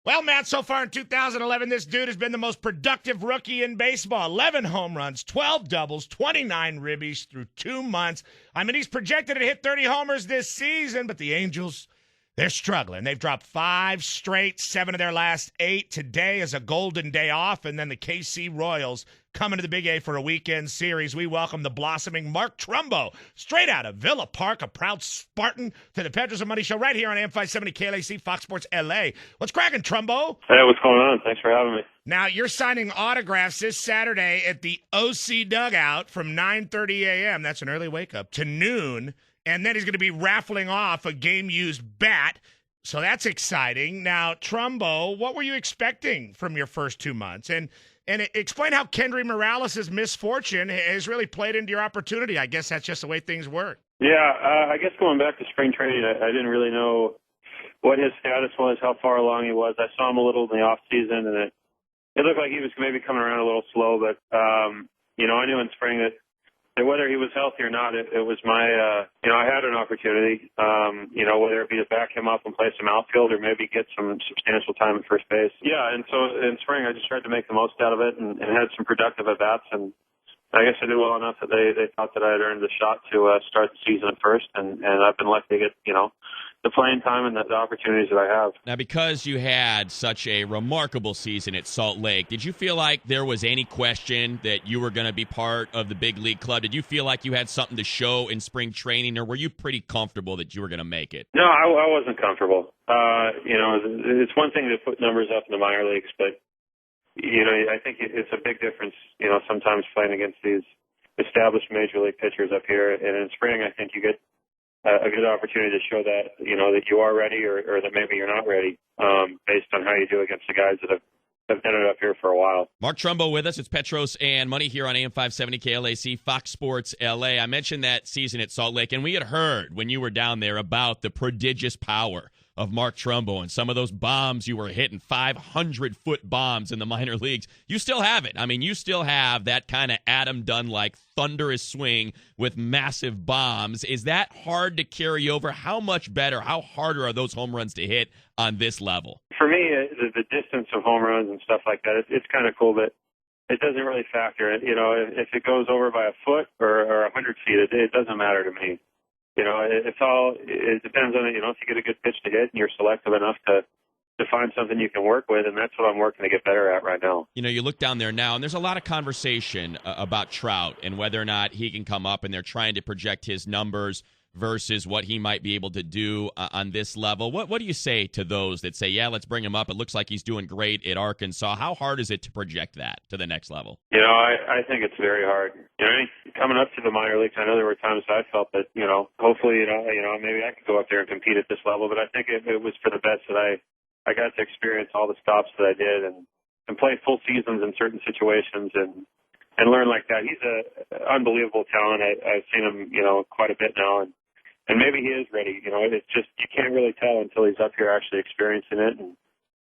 Well, Matt, so far in 2011, this dude has been the most productive rookie in baseball. 11 home runs, 12 doubles, 29 ribbies through 2 months. I mean, he's projected to hit 30 homers this season, but the Angels, they're struggling. They've dropped 5 straight, 7 of their last 8. Today is a golden day off, and then the KC Royals coming to the Big A for a weekend series. We welcome the blossoming Mark Trumbo, straight out of Villa Park, a proud Spartan, to the Petros And Money Show right here on AM 570 KLAC, Fox Sports LA. What's cracking, Trumbo? Hey, what's going on? Thanks for having me. Now, you're signing autographs this Saturday at the OC Dugout from 9:30 a.m., that's an early wake-up, to noon, and then he's going to be raffling off a game-used bat. So that's exciting. Now, Trumbo, what were you expecting from your first 2 months? And explain how Kendry Morales' misfortune has really played into your opportunity. I guess that's just the way things work. Yeah, I guess going back to spring training, I didn't really know what his status was, how far along he was. I saw him a little in the off season, and it looked like he was maybe coming around a little slow. But I knew in spring that whether he was healthy or not, it was my I had an opportunity. Whether it be to back him up and play some outfield or maybe get some substantial time at first base. Yeah, and so in spring I just tried to make the most out of it and had some productive at bats, and I guess I did well enough that they thought that I had earned the shot to start the season at first, and I've been lucky to get the playing time and the opportunities that I have. Now, because you had such a remarkable season at Salt Lake, did you feel like there was any question that you were going to be part of the big league club? Did you feel like you had something to show in spring training, or were you pretty comfortable that you were going to make it? No, I wasn't comfortable. It's one thing to put numbers up in the minor leagues, but I think it's a big difference, sometimes playing against these established major league pitchers up here. And in spring, I think you get a good opportunity to show that, that you are ready or that maybe you're not ready, based on how you do against the guys that have done it up here for a while. Mark Trumbo with us. It's Petros and Money here on AM 570 KLAC, Fox Sports LA. I mentioned that season at Salt Lake, and we had heard when you were down there about the prodigious power of Mark Trumbo and some of those bombs you were hitting, 500-foot bombs in the minor leagues. You still have it. I mean, you still have that kind of Adam Dunn-like thunderous swing with massive bombs. Is that hard to carry over? How much better, how harder are those home runs to hit on this level? For me, the distance of home runs and stuff like that, it's kind of cool, but it doesn't really factor. If it goes over by a foot or 100 feet, it doesn't matter to me. It depends on, if you get a good pitch to hit and you're selective enough to find something you can work with, and that's what I'm working to get better at right now. You look down there now, and there's a lot of conversation about Trout and whether or not he can come up, and they're trying to project his numbers versus what he might be able to do on this level. What do you say to those that say, yeah, let's bring him up? It looks like he's doing great at Arkansas. How hard is it to project that to the next level? I think it's very hard. Coming up to the minor leagues, I know there were times I felt that, hopefully, maybe I could go up there and compete at this level, but I think it was for the best that I got to experience all the stops that I did and play full seasons in certain situations and learn like that. He's an unbelievable talent. I've seen him, quite a bit now, and maybe he is ready. It's just you can't really tell until he's up here actually experiencing it. And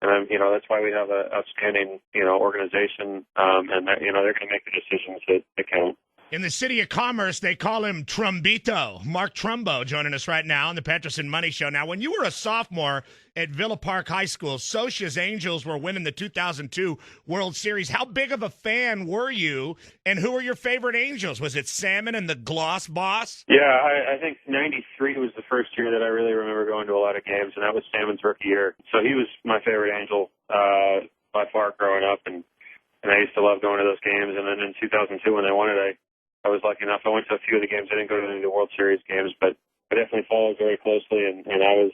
that's why we have an outstanding, organization, and that, they're going to make the decisions that count. In the city of commerce, they call him Trumbito. Mark Trumbo joining us right now on the Petros And Money Show. Now, when you were a sophomore at Villa Park High School, Socia's Angels were winning the 2002 World Series. How big of a fan were you, and who were your favorite Angels? Was it Salmon and the Gloss Boss? Yeah, I think 93 was the first year that I really remember going to a lot of games, and that was Salmon's rookie year. So he was my favorite Angel by far growing up, and I used to love going to those games. And then in 2002 when they won it, I was lucky enough. I went to a few of the games. I didn't go to any of the World Series games, but I definitely followed very closely, and I was,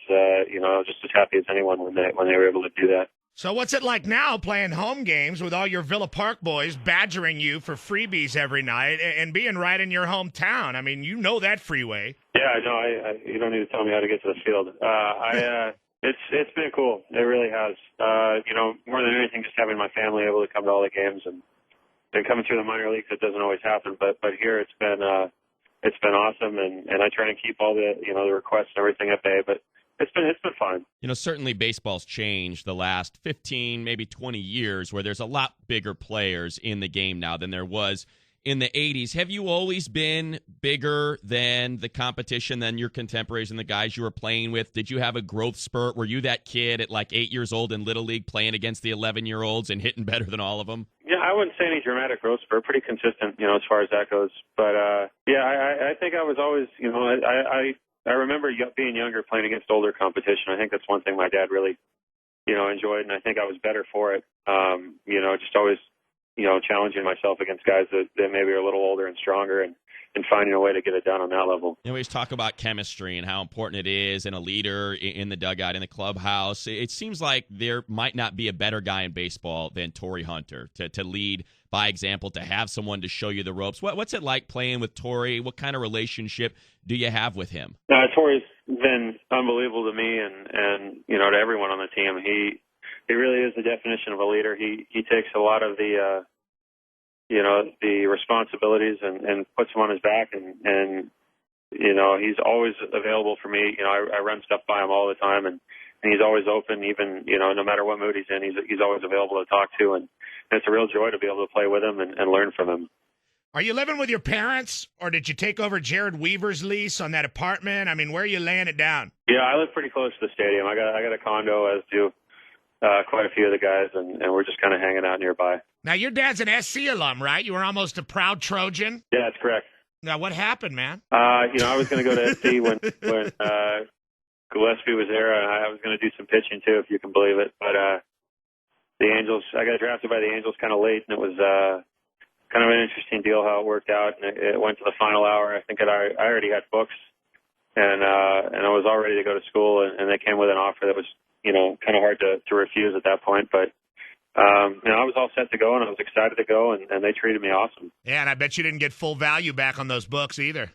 just as happy as anyone when they were able to do that. So what's it like now playing home games with all your Villa Park boys badgering you for freebies every night and being right in your hometown? I mean, you know that freeway. Yeah, no, you don't need to tell me how to get to the field. It's been cool. It really has. More than anything, just having my family able to come to all the games and coming through the minor leagues, it doesn't always happen, but here it's been awesome, and I try and keep all the the requests and everything at bay, but it's been fun. Certainly baseball's changed the last 15, maybe 20 years, where there's a lot bigger players in the game now than there was in the 80s. Have you always been bigger than the competition, than your contemporaries and the guys you were playing with? Did you have a growth spurt? Were you that kid at like 8 years old in Little League playing against the 11-year-olds and hitting better than all of them? Yeah, I wouldn't say any dramatic growth spurt. Pretty consistent, as far as that goes. But, I think I was always, I remember being younger playing against older competition. I think that's one thing my dad really, enjoyed, and I think I was better for it. Just always, challenging myself against guys that maybe are a little older and stronger, and finding a way to get it done on that level. You always talk about chemistry and how important it is, and a leader in the dugout, in the clubhouse. It seems like there might not be a better guy in baseball than Torrey Hunter to lead by example, to have someone to show you the ropes. What's it like playing with Torrey? What kind of relationship do you have with him? Torrey's been unbelievable to me and to everyone on the team. He really is the definition of a leader. He takes a lot of the responsibilities and puts them on his back, and he's always available for me. I run stuff by him all the time, and he's always open, even no matter what mood he's in. He's always available to talk to, and it's a real joy to be able to play with him and learn from him. Are you living with your parents, or did you take over Jared Weaver's lease on that apartment? I mean, where are you laying it down? Yeah, I live pretty close to the stadium. I got a condo, as do quite a few of the guys, and we're just kind of hanging out nearby. Now, your dad's an SC alum, right? You were almost a proud Trojan. Yeah, that's correct. Now, what happened, man? I was going to go to SC when Gillespie was there, and I was going to do some pitching too, if you can believe it. But the Angels, I got drafted by the Angels kind of late, and it was kind of an interesting deal how it worked out. And it went to the final hour. I think I already had books, and I was all ready to go to school, and they came with an offer that was kind of hard to refuse at that point. But I was all set to go, and I was excited to go, and they treated me awesome. Yeah, and I bet you didn't get full value back on those books either.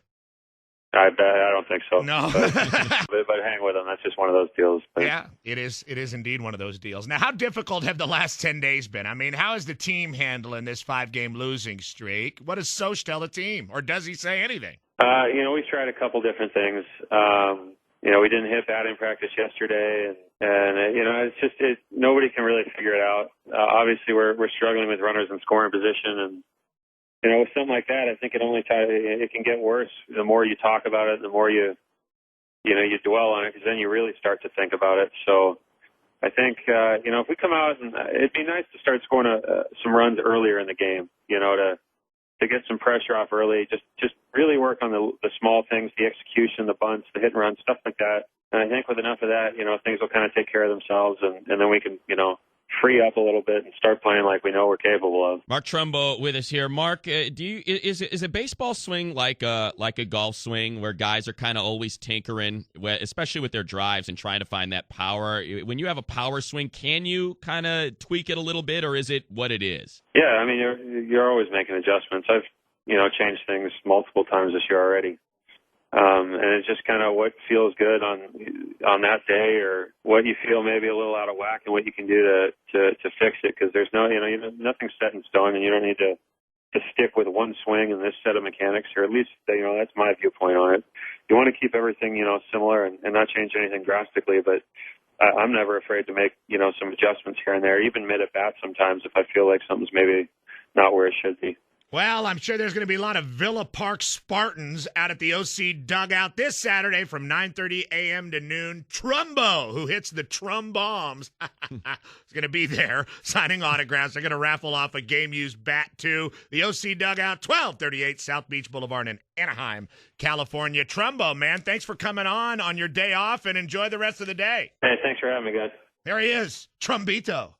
I don't think so. No. but hang with them. That's just one of those deals. But. Yeah, it is. It is indeed one of those deals. Now, how difficult have the last 10 days been? I mean, how is the team handling this 5-game losing streak? What does Soch tell the team, or does he say anything? We tried a couple different things. We didn't hit batting practice yesterday, and it's just nobody can really figure it out. Obviously, we're struggling with runners in scoring position, and with something like that, I think it can get worse. The more you talk about it, the more you dwell on it, because then you really start to think about it. So I think if we come out, and it'd be nice to start scoring some runs earlier in the game. To get some pressure off early, just really work on the small things, the execution, the bunts, the hit and run, stuff like that. And I think with enough of that, things will kind of take care of themselves, and then we can, free up a little bit and start playing like we know we're capable of. Mark Trumbo with us here. Mark, is a baseball swing like a golf swing, where guys are kind of always tinkering, especially with their drives, and trying to find that power? When you have a power swing, can you kind of tweak it a little bit, or is it what it is? Yeah, I mean, you're always making adjustments. I've changed things multiple times this year already. And it's just kind of what feels good on that day, or what you feel maybe a little out of whack, and what you can do to fix it. Because there's nothing's set in stone, and you don't need to stick with one swing and this set of mechanics, or at least that's my viewpoint on it. You want to keep everything similar and not change anything drastically. But I'm never afraid to make some adjustments here and there, even mid at bat sometimes, if I feel like something's maybe not where it should be. Well, I'm sure there's going to be a lot of Villa Park Spartans out at the OC dugout this Saturday from 9:30 a.m. to noon. Trumbo, who hits the Trumbombs, is going to be there signing autographs. They're going to raffle off a game-used bat, too. The OC dugout, 1238 South Beach Boulevard in Anaheim, California. Trumbo, man, thanks for coming on your day off, and enjoy the rest of the day. Hey, thanks for having me, guys. There he is, Trumbito.